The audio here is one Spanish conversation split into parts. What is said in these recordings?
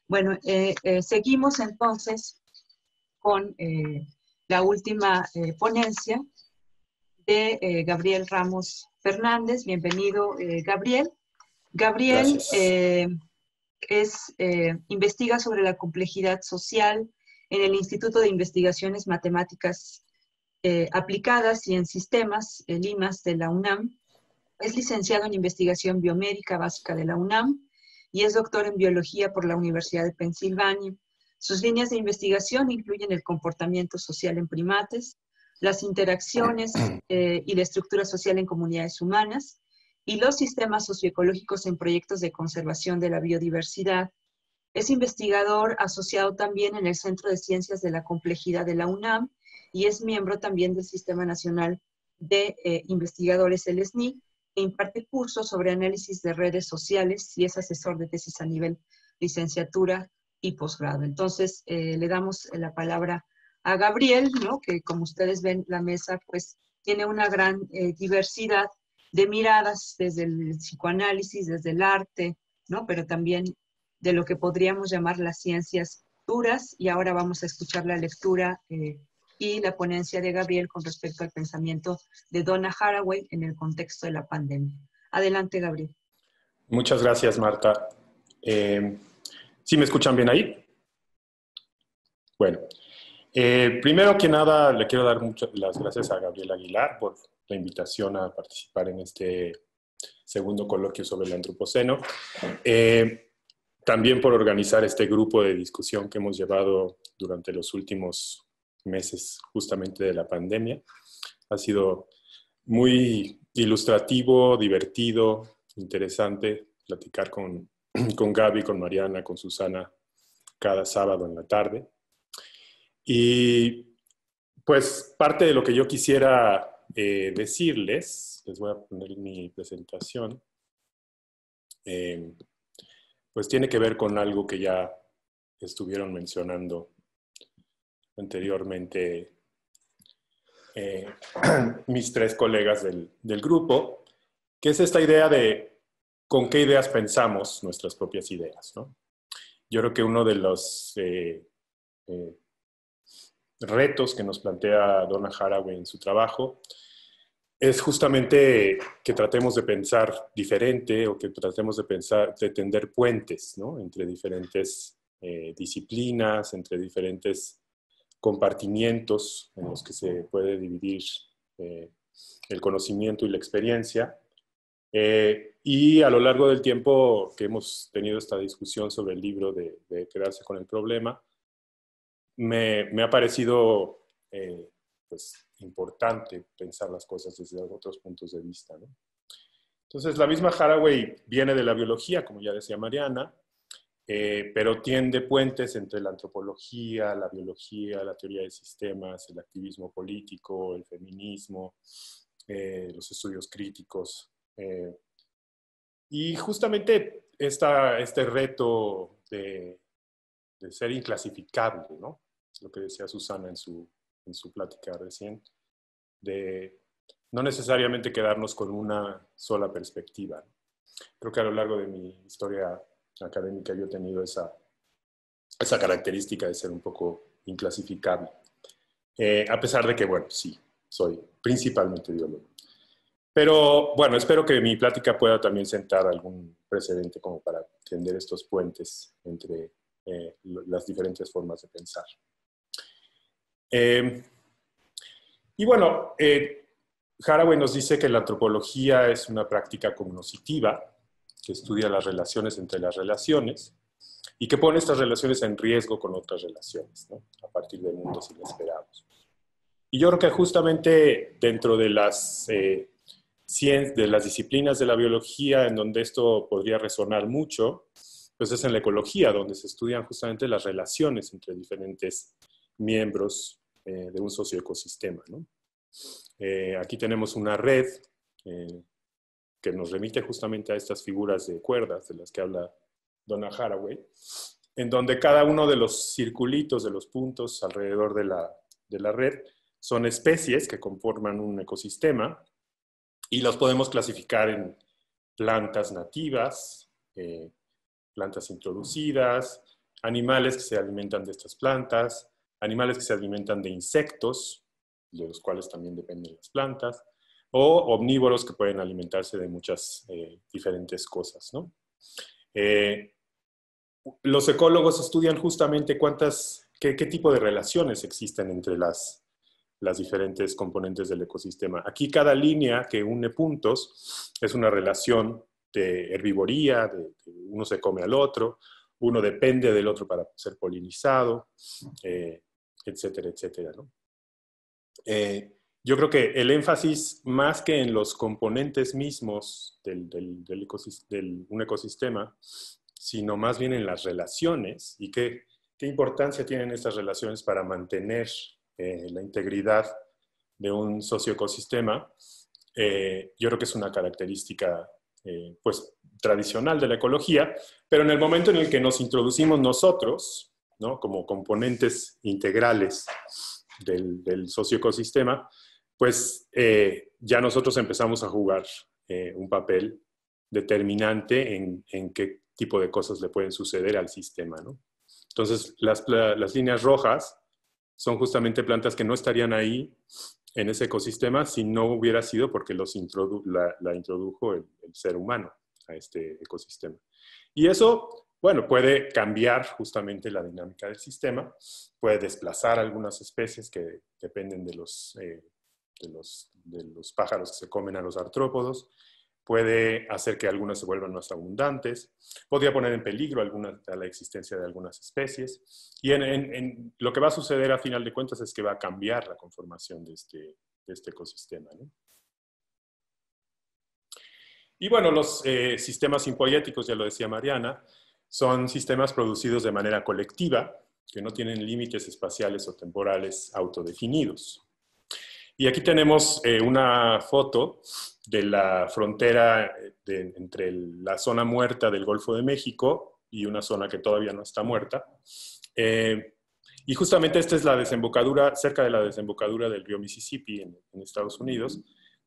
Bueno, seguimos entonces con la última ponencia de Gabriel Ramos Fernández. Bienvenido, Gabriel. Gabriel investiga sobre la complejidad social en el Instituto de Investigaciones Matemáticas Aplicadas y en Sistemas, el IMAS de la UNAM. Es licenciado en Investigación Biomédica Básica de la UNAM y es doctor en Biología por la Universidad de Pensilvania. Sus líneas de investigación incluyen el comportamiento social en primates, las interacciones y la estructura social en comunidades humanas, y los sistemas socioecológicos en proyectos de conservación de la biodiversidad. Es investigador asociado también en el Centro de Ciencias de la Complejidad de la UNAM y es miembro también del Sistema Nacional de Investigadores, el SNI, e imparte cursos sobre análisis de redes sociales y es asesor de tesis a nivel licenciatura y posgrado. Entonces, le damos la palabra a Gabriel, ¿no? Que como ustedes ven, la mesa pues tiene una gran diversidad de miradas desde el psicoanálisis, desde el arte, ¿no? Pero también de lo que podríamos llamar las ciencias duras, y ahora vamos a escuchar la lectura y la ponencia de Gabriel con respecto al pensamiento de Donna Haraway en el contexto de la pandemia. Adelante, Gabriel. Muchas gracias, Marta. ¿Sí me escuchan bien ahí? Bueno, primero que nada le quiero dar las gracias a Gabriel Aguilar por la invitación a participar en este segundo coloquio sobre el antropoceno. También por organizar este grupo de discusión que hemos llevado durante los últimos meses justamente de la pandemia. Ha sido muy ilustrativo, divertido, interesante platicar con Gaby, con Mariana, con Susana cada sábado en la tarde. Y pues parte de lo que yo quisiera decirles, les voy a poner mi presentación, pues tiene que ver con algo que ya estuvieron mencionando anteriormente mis tres colegas del grupo, que es esta idea de con qué ideas pensamos nuestras propias ideas, ¿no? Yo creo que uno de los retos que nos plantea Donna Haraway en su trabajo es justamente que tratemos de pensar diferente o que tratemos de tender puentes, ¿no? Entre diferentes disciplinas, entre diferentes compartimientos en los que se puede dividir el conocimiento y la experiencia. Y a lo largo del tiempo que hemos tenido esta discusión sobre el libro de Quedarse con el problema, me ha parecido pues, importante pensar las cosas desde otros puntos de vista, ¿no? Entonces, la misma Haraway viene de la biología, como ya decía Mariana, pero tiende puentes entre la antropología, la biología, la teoría de sistemas, el activismo político, el feminismo, los estudios críticos. Y justamente este reto de ser inclasificable, ¿no? Lo que decía Susana en su plática recién, de no necesariamente quedarnos con una sola perspectiva. Creo que a lo largo de mi historia académica yo he tenido esa característica de ser un poco inclasificable. A pesar de que, bueno, sí, soy principalmente biólogo. Pero, bueno, espero que mi plática pueda también sentar algún precedente como para tender estos puentes entre las diferentes formas de pensar. Y bueno, Haraway nos dice que la antropología es una práctica cognoscitiva que estudia las relaciones entre las relaciones y que pone estas relaciones en riesgo con otras relaciones, ¿no? A partir de mundos inesperados. Y yo creo que justamente dentro de las disciplinas de la biología en donde esto podría resonar mucho, pues es en la ecología, donde se estudian justamente las relaciones entre diferentes miembros de un socioecosistema, ¿no? Aquí tenemos una red que nos remite justamente a estas figuras de cuerdas de las que habla Donna Haraway, en donde cada uno de los circulitos, de los puntos alrededor de la red, son especies que conforman un ecosistema y los podemos clasificar en plantas nativas, plantas introducidas, animales que se alimentan de estas plantas, animales que se alimentan de insectos, de los cuales también dependen las plantas, o omnívoros que pueden alimentarse de muchas diferentes cosas, ¿no? Los ecólogos estudian justamente qué tipo de relaciones existen entre las diferentes componentes del ecosistema. Aquí cada línea que une puntos es una relación de herbivoría, uno se come al otro, uno depende del otro para ser polinizado, etcétera, etcétera, ¿no? Yo creo que el énfasis, más que en los componentes mismos de un ecosistema, sino más bien en las relaciones y qué importancia tienen estas relaciones para mantener la integridad de un socioecosistema, yo creo que es una característica pues, tradicional de la ecología, pero en el momento en el que nos introducimos nosotros, ¿no? Como componentes integrales del socioecosistema, pues ya nosotros empezamos a jugar un papel determinante en qué tipo de cosas le pueden suceder al sistema, ¿no? Entonces, las líneas rojas son justamente plantas que no estarían ahí en ese ecosistema si no hubiera sido porque la introdujo el ser humano a este ecosistema. Y eso, bueno, puede cambiar justamente la dinámica del sistema, puede desplazar algunas especies que dependen de los pájaros que se comen a los artrópodos, puede hacer que algunas se vuelvan más abundantes, podría poner en peligro a la existencia de algunas especies, y lo que va a suceder a final de cuentas es que va a cambiar la conformación de este ecosistema, ¿no? Y bueno, los sistemas simpoyéticos, ya lo decía Mariana, son sistemas producidos de manera colectiva, que no tienen límites espaciales o temporales autodefinidos. Y aquí tenemos una foto de la frontera entre la zona muerta del Golfo de México y una zona que todavía no está muerta. Y justamente esta es la desembocadura, cerca de la desembocadura del río Mississippi en Estados Unidos,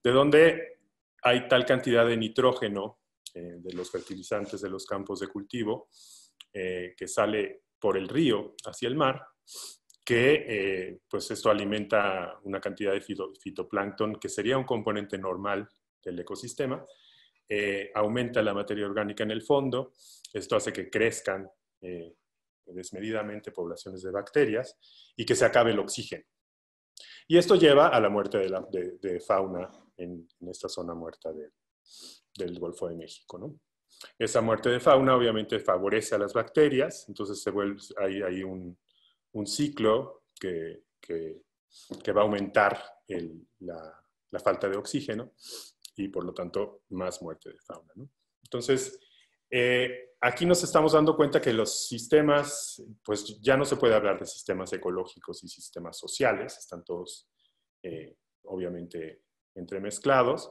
de donde hay tal cantidad de nitrógeno de los fertilizantes de los campos de cultivo que sale por el río hacia el mar, que pues esto alimenta una cantidad de fitoplancton que sería un componente normal del ecosistema, aumenta la materia orgánica en el fondo, esto hace que crezcan desmedidamente poblaciones de bacterias y que se acabe el oxígeno. Y esto lleva a la muerte de fauna en esta zona muerta del Golfo de México, ¿no? Esa muerte de fauna obviamente favorece a las bacterias, entonces hay un ciclo que va a aumentar la falta de oxígeno y por lo tanto más muerte de fauna, ¿no? Entonces, aquí nos estamos dando cuenta que los sistemas, pues ya no se puede hablar de sistemas ecológicos y sistemas sociales, están todos obviamente entremezclados,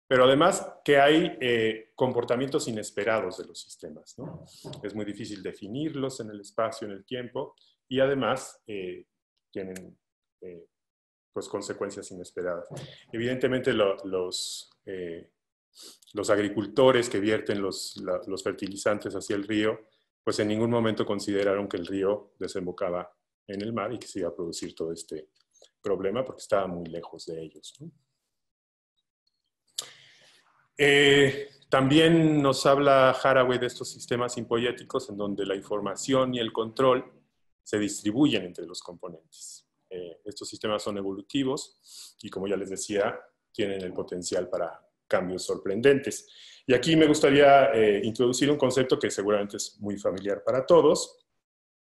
pero además que hay comportamientos inesperados de los sistemas, ¿no? Es muy difícil definirlos en el espacio, en el tiempo, y además tienen pues consecuencias inesperadas. Evidentemente los agricultores que vierten los fertilizantes hacia el río, pues en ningún momento consideraron que el río desembocaba en el mar y que se iba a producir todo este problema porque estaba muy lejos de ellos, ¿no? También nos habla Haraway de estos sistemas simpoyéticos en donde la información y el control se distribuyen entre los componentes. Estos sistemas son evolutivos y, como ya les decía, tienen el potencial para cambios sorprendentes. Y aquí me gustaría introducir un concepto que seguramente es muy familiar para todos,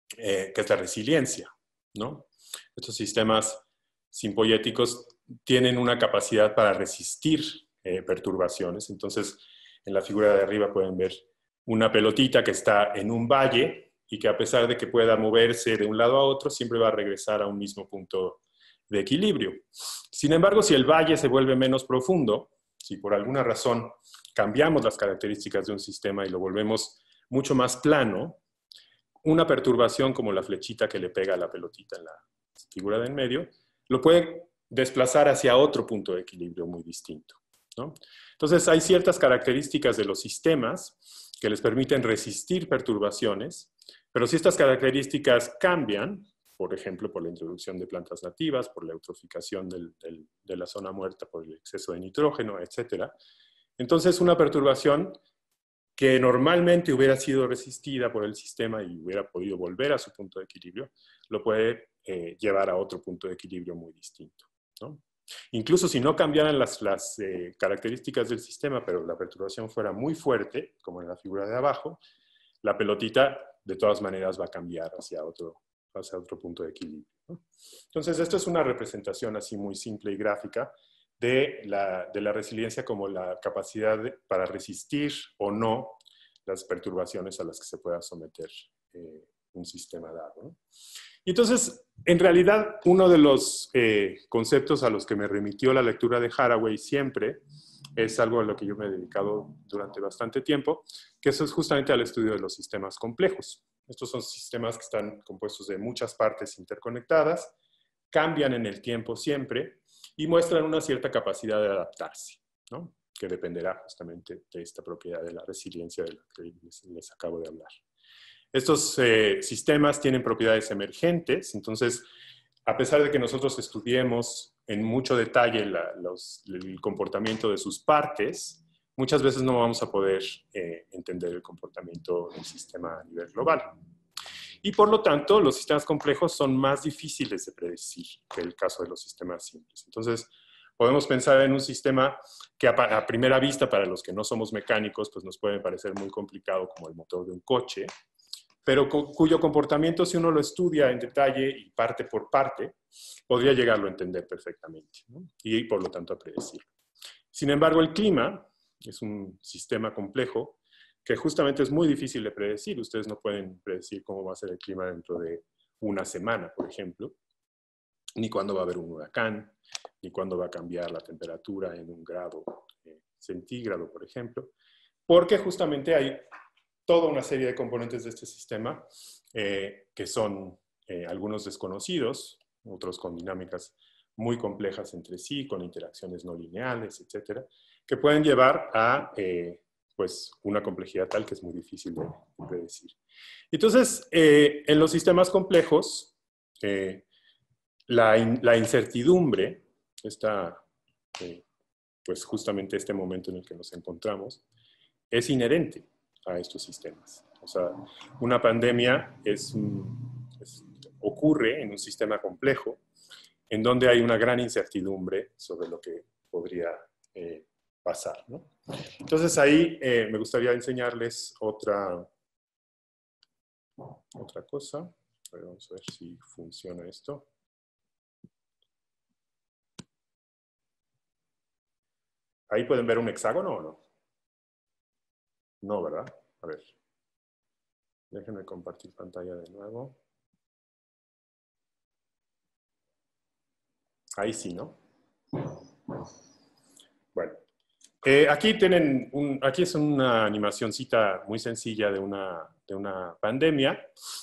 que es la resiliencia, ¿no? Estos sistemas simpoyéticos tienen una capacidad para resistir perturbaciones. Entonces, en la figura de arriba pueden ver una pelotita que está en un valle y que a pesar de que pueda moverse de un lado a otro, siempre va a regresar a un mismo punto de equilibrio. Sin embargo, si el valle se vuelve menos profundo, si por alguna razón cambiamos las características de un sistema y lo volvemos mucho más plano, una perturbación como la flechita que le pega a la pelotita en la figura de en medio, lo puede desplazar hacia otro punto de equilibrio muy distinto, ¿no? Entonces, hay ciertas características de los sistemas que les permiten resistir perturbaciones Pero si estas características cambian, por ejemplo, por la introducción de plantas nativas, por la eutroficación de la zona muerta, por el exceso de nitrógeno, etc., entonces una perturbación que normalmente hubiera sido resistida por el sistema y hubiera podido volver a su punto de equilibrio, lo puede llevar a otro punto de equilibrio muy distinto, ¿no? Incluso si no cambiaran las características del sistema, pero la perturbación fuera muy fuerte, como en la figura de abajo, la pelotita de todas maneras va a cambiar hacia otro punto de equilibrio, ¿no? Entonces, esto es una representación así muy simple y gráfica de la resiliencia como la capacidad para resistir o no las perturbaciones a las que se pueda someter un sistema dado, ¿no? Y entonces, en realidad, uno de los conceptos a los que me remitió la lectura de Haraway siempre es algo a lo que yo me he dedicado durante bastante tiempo, que eso es justamente al estudio de los sistemas complejos. Estos son sistemas que están compuestos de muchas partes interconectadas, cambian en el tiempo siempre y muestran una cierta capacidad de adaptarse, ¿no? Que dependerá justamente de esta propiedad de la resiliencia de la que les acabo de hablar. Estos sistemas tienen propiedades emergentes, entonces, a pesar de que nosotros estudiemos en mucho detalle el comportamiento de sus partes, muchas veces no vamos a poder entender el comportamiento del sistema a nivel global. Y por lo tanto, los sistemas complejos son más difíciles de predecir que el caso de los sistemas simples. Entonces, podemos pensar en un sistema que a primera vista, para los que no somos mecánicos, pues nos puede parecer muy complicado, como el motor de un coche, pero cuyo comportamiento, si uno lo estudia en detalle y parte por parte, podría llegarlo a entender perfectamente, ¿no? Y por lo tanto a predecirlo. Sin embargo, el clima es un sistema complejo que justamente es muy difícil de predecir. Ustedes no pueden predecir cómo va a ser el clima dentro de una semana, por ejemplo, ni cuándo va a haber un huracán, ni cuándo va a cambiar la temperatura en 1 grado centígrado, por ejemplo, porque justamente hay toda una serie de componentes de este sistema que son algunos desconocidos, otros con dinámicas muy complejas entre sí, con interacciones no lineales, etcétera, que pueden llevar a pues una complejidad tal que es muy difícil de predecir. Entonces, en los sistemas complejos, la incertidumbre, pues justamente este momento en el que nos encontramos, es inherente a estos sistemas. O sea, una pandemia ocurre en un sistema complejo en donde hay una gran incertidumbre sobre lo que podría pasar, ¿no? Entonces ahí me gustaría enseñarles otra cosa. A ver, vamos a ver si funciona esto. Ahí pueden ver un hexágono o no. No, ¿verdad? A ver. Déjenme compartir pantalla de nuevo. Ahí sí, ¿no? Bueno. Aquí es una animacioncita muy sencilla de una pandemia.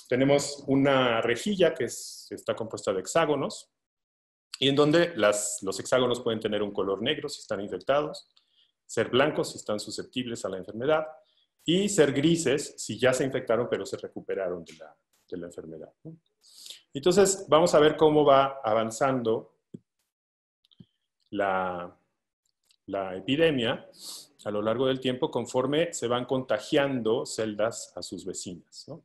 Tenemos una rejilla que está compuesta de hexágonos y en donde los hexágonos pueden tener un color negro si están infectados, ser blancos si están susceptibles a la enfermedad y ser grises si ya se infectaron pero se recuperaron de la enfermedad, ¿no? Entonces, vamos a ver cómo va avanzando la epidemia a lo largo del tiempo conforme se van contagiando celdas a sus vecinas, ¿no?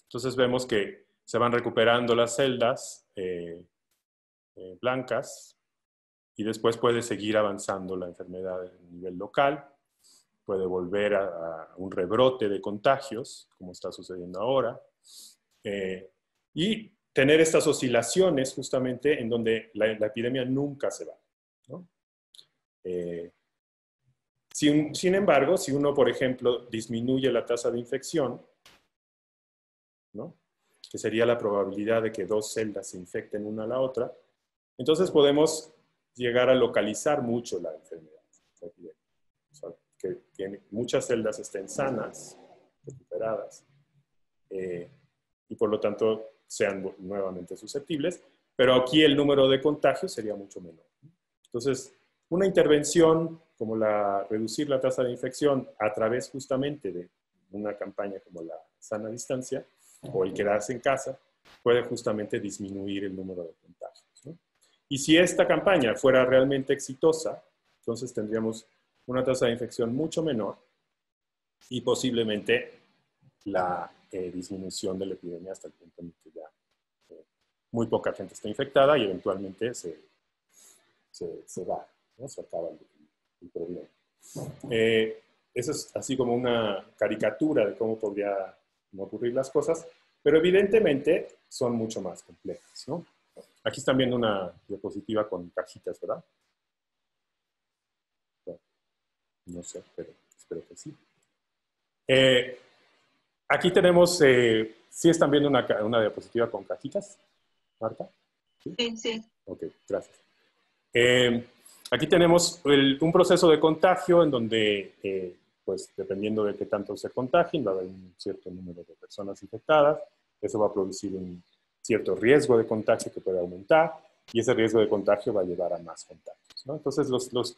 Entonces vemos que se van recuperando las celdas blancas y después puede seguir avanzando la enfermedad a nivel local, puede volver a un rebrote de contagios, como está sucediendo ahora, y tener estas oscilaciones justamente en donde la epidemia nunca se va, ¿no? Sin embargo, si uno, por ejemplo, disminuye la tasa de infección, ¿no?, que sería la probabilidad de que 2 celdas se infecten una a la otra, entonces podemos llegar a localizar mucho la enfermedad. O sea, que muchas celdas estén sanas, recuperadas, y por lo tanto sean nuevamente susceptibles, pero aquí el número de contagios sería mucho menor. Entonces, una intervención como reducir la tasa de infección a través justamente de una campaña como la sana distancia, o el quedarse en casa puede justamente disminuir el número de contagios, ¿no? Y si esta campaña fuera realmente exitosa, entonces tendríamos una tasa de infección mucho menor y posiblemente la disminución de la epidemia hasta el punto en que ya muy poca gente está infectada y eventualmente se va, ¿no? Se acaba el problema. Eso es así como una caricatura de cómo podrían ocurrir las cosas, pero evidentemente son mucho más complejas, ¿no? Aquí están viendo una diapositiva con cajitas, ¿verdad? No sé, pero espero que sí. Aquí tenemos, ¿sí están viendo una diapositiva con cajitas, Marta? Sí, sí. Ok, gracias. Aquí tenemos un proceso de contagio en donde, pues, dependiendo de qué tanto se contagien, va a haber un cierto número de personas infectadas. Eso va a producir un cierto riesgo de contagio que puede aumentar y ese riesgo de contagio va a llevar a más contagios, ¿no? Entonces,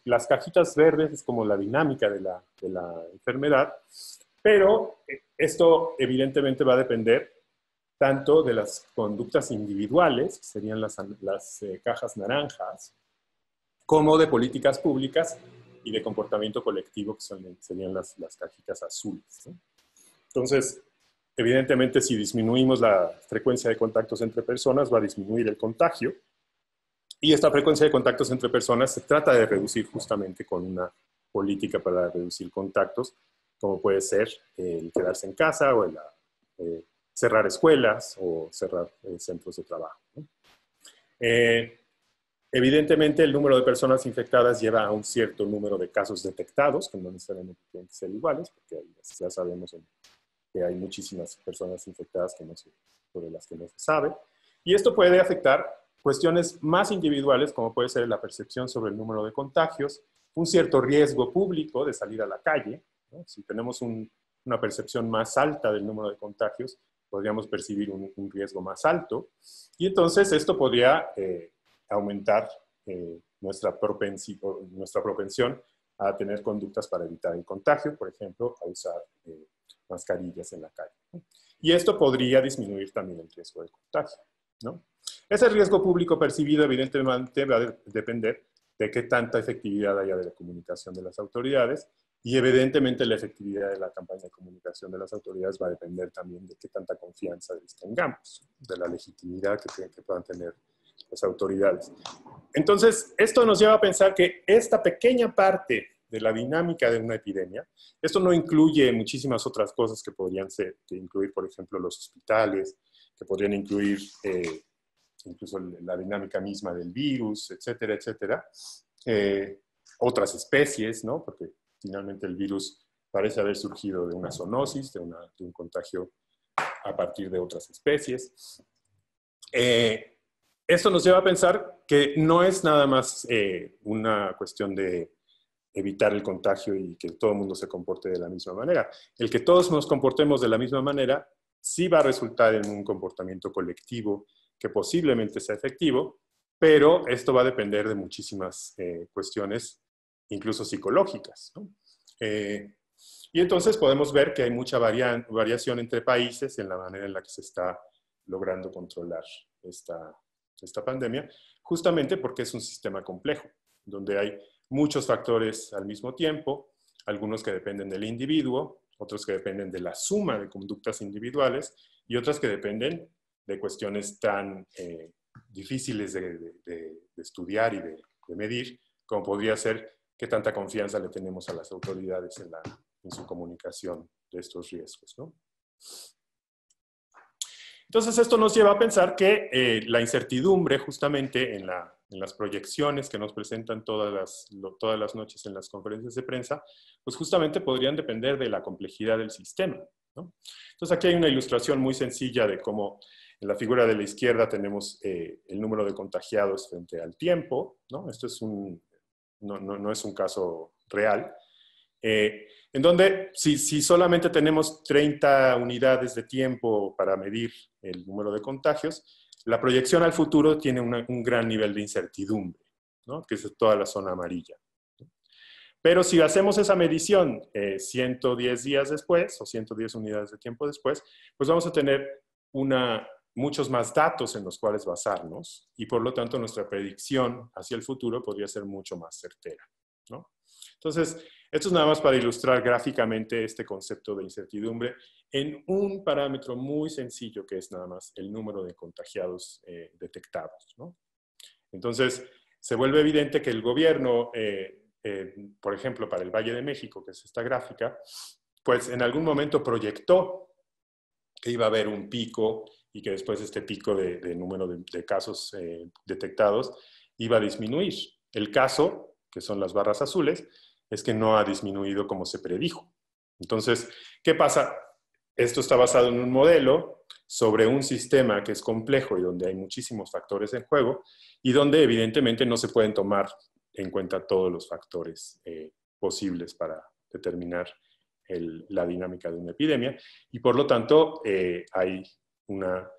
las cajitas verdes es como la dinámica de la enfermedad, pero esto evidentemente va a depender tanto de las conductas individuales, que serían las cajas naranjas, como de políticas públicas y de comportamiento colectivo, que serían las cajitas azules, ¿no? Entonces, evidentemente, si disminuimos la frecuencia de contactos entre personas, va a disminuir el contagio. Y esta frecuencia de contactos entre personas se trata de reducir justamente con una política para reducir contactos, como puede ser el quedarse en casa o cerrar escuelas o cerrar centros de trabajo, ¿no? Evidentemente, el número de personas infectadas lleva a un cierto número de casos detectados, que no necesariamente tienen que ser iguales, porque ya sabemos que hay muchísimas personas infectadas sobre las que no se sabe. Y esto puede afectar cuestiones más individuales, como puede ser la percepción sobre el número de contagios, un cierto riesgo público de salir a la calle, ¿no? Si tenemos una percepción más alta del número de contagios, podríamos percibir un riesgo más alto. Y entonces esto podría aumentar nuestra propensión a tener conductas para evitar el contagio, por ejemplo, a usar mascarillas en la calle, ¿no? Y esto podría disminuir también el riesgo de contagio, ¿no? Ese riesgo público percibido evidentemente va a depender de qué tanta efectividad haya de la comunicación de las autoridades y evidentemente la efectividad de la campaña de comunicación de las autoridades va a depender también de qué tanta confianza les tengamos, de la legitimidad que puedan tener las autoridades. Entonces, esto nos lleva a pensar que esta pequeña parte de la dinámica de una epidemia, esto no incluye muchísimas otras cosas que podrían incluir, por ejemplo, los hospitales, que podrían incluir incluso la dinámica misma del virus, etcétera, etcétera. Otras especies, ¿no? Porque finalmente el virus parece haber surgido de una zoonosis, de un contagio a partir de otras especies. Esto nos lleva a pensar que no es nada más una cuestión de evitar el contagio y que todo el mundo se comporte de la misma manera. El que todos nos comportemos de la misma manera sí va a resultar en un comportamiento colectivo que posiblemente sea efectivo, pero esto va a depender de muchísimas cuestiones, incluso psicológicas, ¿no? Y entonces podemos ver que hay mucha variación entre países en la manera en la que se está logrando controlar esta pandemia, justamente porque es un sistema complejo, donde hay muchos factores al mismo tiempo, algunos que dependen del individuo, otros que dependen de la suma de conductas individuales y otras que dependen de cuestiones tan difíciles de estudiar y de medir, como podría ser qué tanta confianza le tenemos a las autoridades en su comunicación de estos riesgos, ¿no? Entonces, esto nos lleva a pensar que la incertidumbre, justamente en las proyecciones que nos presentan todas las noches en las conferencias de prensa, pues justamente podrían depender de la complejidad del sistema, ¿no? Entonces, aquí hay una ilustración muy sencilla de cómo en la figura de la izquierda tenemos el número de contagiados frente al tiempo, ¿no? Esto no es un caso real. En donde si solamente tenemos 30 unidades de tiempo para medir el número de contagios, la proyección al futuro tiene un gran nivel de incertidumbre, ¿no? Que es toda la zona amarilla. Pero si hacemos esa medición 110 días después o 110 unidades de tiempo después, pues vamos a tener muchos más datos en los cuales basarnos y por lo tanto nuestra predicción hacia el futuro podría ser mucho más certera, ¿no? Entonces, esto es nada más para ilustrar gráficamente este concepto de incertidumbre en un parámetro muy sencillo que es nada más el número de contagiados detectados, ¿no? Entonces, se vuelve evidente que el gobierno, por ejemplo, para el Valle de México, que es esta gráfica, pues en algún momento proyectó que iba a haber un pico y que después este pico de número de casos detectados iba a disminuir. El caso, que son las barras azules, es que no ha disminuido como se predijo. Entonces, ¿qué pasa? Esto está basado en un modelo sobre un sistema que es complejo y donde hay muchísimos factores en juego y donde evidentemente no se pueden tomar en cuenta todos los factores posibles para determinar la dinámica de una epidemia y por lo tanto hay una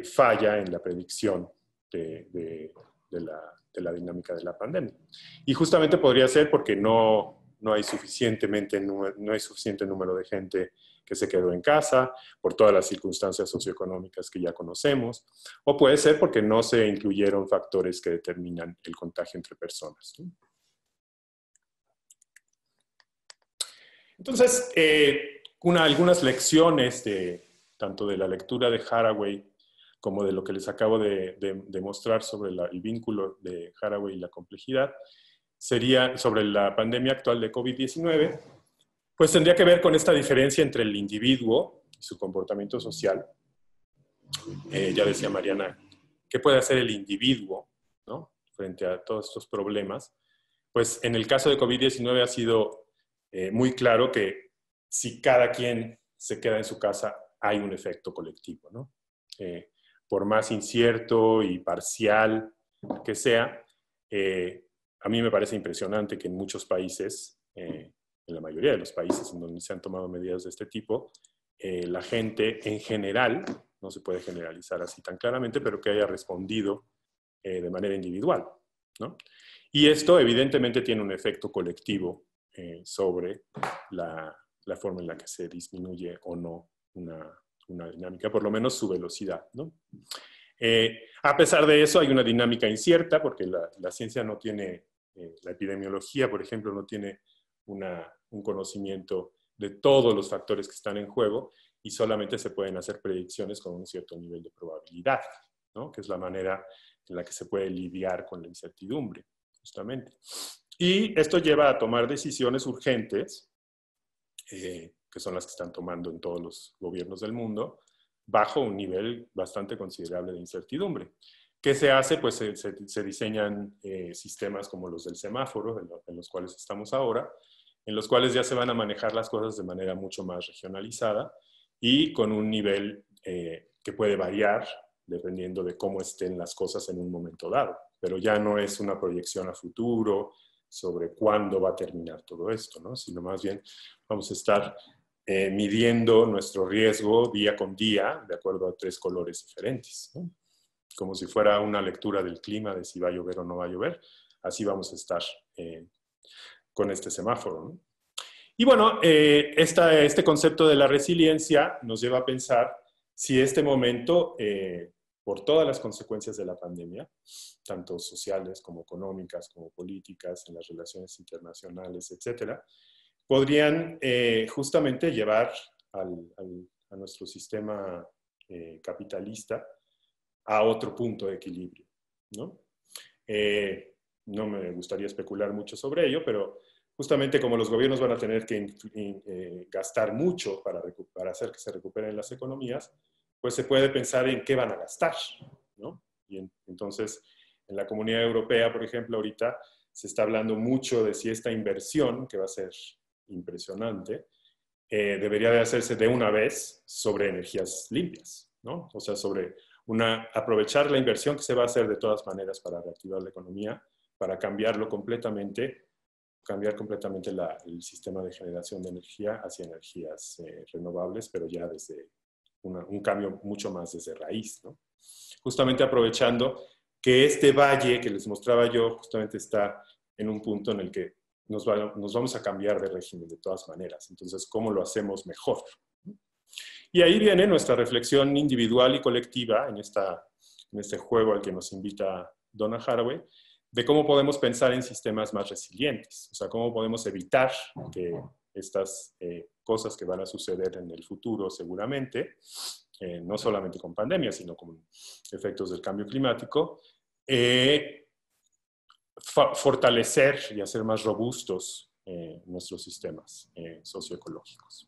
falla en la predicción de la dinámica de la pandemia. Y justamente podría ser porque no hay suficiente número de gente que se quedó en casa por todas las circunstancias socioeconómicas que ya conocemos, o puede ser porque no se incluyeron factores que determinan el contagio entre personas, ¿no? Entonces, algunas lecciones tanto de la lectura de Haraway como de lo que les acabo de mostrar sobre el vínculo de Haraway y la complejidad, sería sobre la pandemia actual de COVID-19, pues tendría que ver con esta diferencia entre el individuo y su comportamiento social. Ya decía Mariana, ¿qué puede hacer el individuo, ¿no?, frente a todos estos problemas? Pues en el caso de COVID-19 ha sido muy claro que si cada quien se queda en su casa, hay un efecto colectivo, ¿no? Por más incierto y parcial que sea, a mí me parece impresionante que en muchos países, en la mayoría de los países en donde se han tomado medidas de este tipo, la gente en general, no se puede generalizar así tan claramente, pero que haya respondido de manera individual, ¿no? Y esto evidentemente tiene un efecto colectivo sobre la forma en la que se disminuye o no una dinámica, por lo menos su velocidad, ¿no? A pesar de eso, hay una dinámica incierta, porque la ciencia no tiene, la epidemiología, por ejemplo, no tiene un conocimiento de todos los factores que están en juego y solamente se pueden hacer predicciones con un cierto nivel de probabilidad, ¿no?, que es la manera en la que se puede lidiar con la incertidumbre, justamente. Y esto lleva a tomar decisiones urgentes, que son las que están tomando en todos los gobiernos del mundo, bajo un nivel bastante considerable de incertidumbre. ¿Qué se hace? Pues se diseñan sistemas como los del semáforo, en los cuales estamos ahora, en los cuales ya se van a manejar las cosas de manera mucho más regionalizada y con un nivel que puede variar dependiendo de cómo estén las cosas en un momento dado. Pero ya no es una proyección a futuro sobre cuándo va a terminar todo esto, ¿no?, sino más bien vamos a estar midiendo nuestro riesgo día con día de acuerdo a 3 colores diferentes, ¿no?, como si fuera una lectura del clima de si va a llover o no va a llover. Así vamos a estar con este semáforo, ¿no? Y bueno, este concepto de la resiliencia nos lleva a pensar si este momento, por todas las consecuencias de la pandemia, tanto sociales como económicas, como políticas, en las relaciones internacionales, etcétera, podrían justamente llevar a nuestro sistema capitalista a otro punto de equilibrio, ¿no? No me gustaría especular mucho sobre ello, pero justamente como los gobiernos van a tener que gastar mucho para hacer que se recuperen las economías, pues se puede pensar en qué van a gastar, ¿no? Y entonces, en la Comunidad Europea, por ejemplo, ahorita se está hablando mucho de si esta inversión, que va a ser impresionante, debería de hacerse de una vez sobre energías limpias, ¿no? O sea, sobre aprovechar la inversión que se va a hacer de todas maneras para reactivar la economía, para cambiar completamente el sistema de generación de energía hacia energías renovables, pero ya desde un cambio mucho más desde raíz, ¿no? Justamente aprovechando que este valle que les mostraba yo justamente está en un punto en el que nos vamos a cambiar de régimen de todas maneras. Entonces, ¿cómo lo hacemos mejor? Y ahí viene nuestra reflexión individual y colectiva en este juego al que nos invita Donna Haraway, de cómo podemos pensar en sistemas más resilientes, o sea, cómo podemos evitar que estas cosas que van a suceder en el futuro seguramente, no solamente con pandemia, sino con efectos del cambio climático, fortalecer y hacer más robustos nuestros sistemas socioecológicos.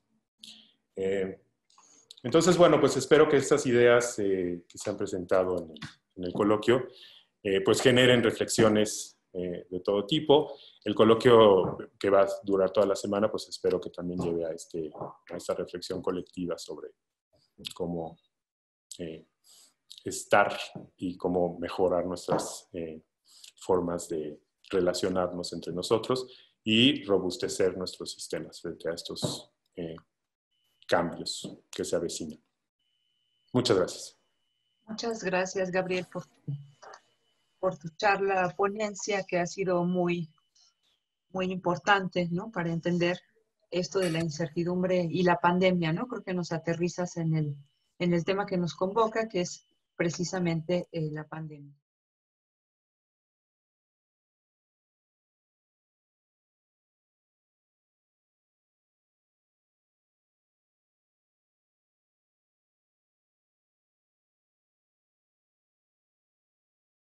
Entonces, bueno, pues espero que estas ideas que se han presentado en el coloquio pues generen reflexiones de todo tipo. El coloquio que va a durar toda la semana, pues espero que también lleve a esta reflexión colectiva sobre cómo estar y cómo mejorar nuestras formas de relacionarnos entre nosotros y robustecer nuestros sistemas frente a estos cambios que se avecinan. Muchas gracias. Muchas gracias, Gabriel, por tu charla, ponencia, que ha sido muy, muy importante, ¿no? Para entender esto de la incertidumbre y la pandemia, ¿no? Creo que nos aterrizas en el tema que nos convoca, que es precisamente la pandemia.